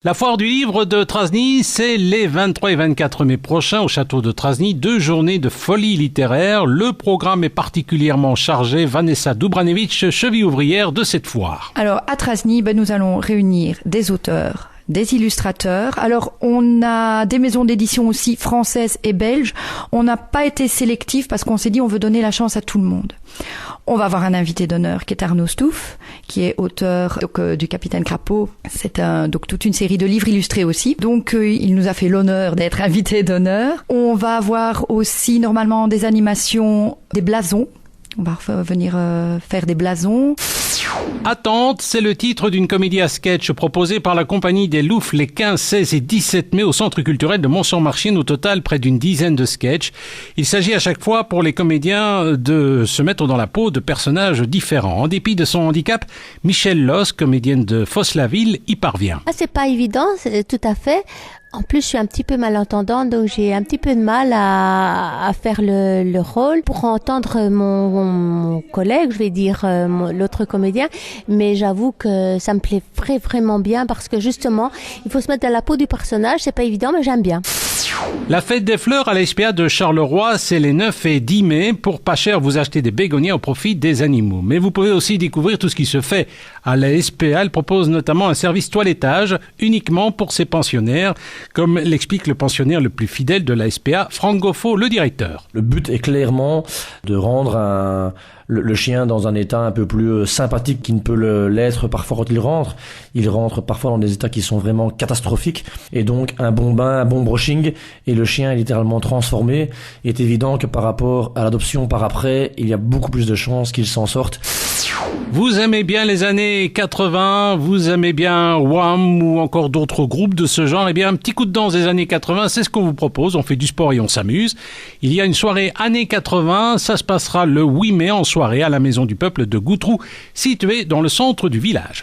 La foire du livre de Trasny, c'est les 23 et 24 mai prochains au château de Trasny. 2 journées de folie littéraire. Le programme est particulièrement chargé. Vanessa Dubranevich, cheville ouvrière de cette foire. Alors, à Trasny, nous allons réunir des auteurs, des illustrateurs. Alors, on a des maisons d'édition aussi françaises et belges. On n'a pas été sélectif parce qu'on s'est dit on veut donner la chance à tout le monde. On va avoir un invité d'honneur qui est Arnaud Stouff, qui est auteur du Capitaine Crapaud. C'est donc toute une série de livres illustrés aussi. Donc il nous a fait l'honneur d'être invité d'honneur. On va avoir aussi normalement des animations, des blasons. On va venir faire des blasons. Attente, c'est le titre d'une comédie à sketch proposée par la compagnie des Loufs les 15, 16 et 17 mai au Centre culturel de Mont-sur-Marchienne. Au total, près d'une dizaine de sketchs. Il s'agit à chaque fois pour les comédiens de se mettre dans la peau de personnages différents. En dépit de son handicap, Michel Loss, comédienne de Fosse-la-Ville, y parvient. C'est pas évident, c'est tout à fait. En plus, je suis un petit peu malentendante, donc j'ai un petit peu de mal à faire le rôle pour entendre mon collègue, je vais dire l'autre comédien. Mais j'avoue que ça me plaît vraiment bien parce que justement, il faut se mettre dans la peau du personnage. C'est pas évident, mais j'aime bien. La fête des fleurs à la SPA de Charleroi, c'est les 9 et 10 mai. Pour pas cher, vous achetez des bégonias au profit des animaux. Mais vous pouvez aussi découvrir tout ce qui se fait à la SPA. Elle propose notamment un service toilettage uniquement pour ses pensionnaires, comme l'explique le pensionnaire le plus fidèle de la SPA, Franck Goffo, le directeur. Le but est clairement de rendre le chien dans un état un peu plus sympathique qu'il ne peut l'être parfois quand il rentre. Il rentre parfois dans des états qui sont vraiment catastrophiques. Et donc, un bon bain, un bon brushing, et le chien est littéralement transformé. Il est évident que par rapport à l'adoption par après, il y a beaucoup plus de chances qu'il s'en sorte. Vous aimez bien les années 80, vous aimez bien Wham ou encore d'autres groupes de ce genre, eh bien un petit coup de danse des années 80, c'est ce qu'on vous propose, on fait du sport et on s'amuse. Il y a une soirée années 80, ça se passera le 8 mai en soirée à la Maison du Peuple de Goutrou, située dans le centre du village.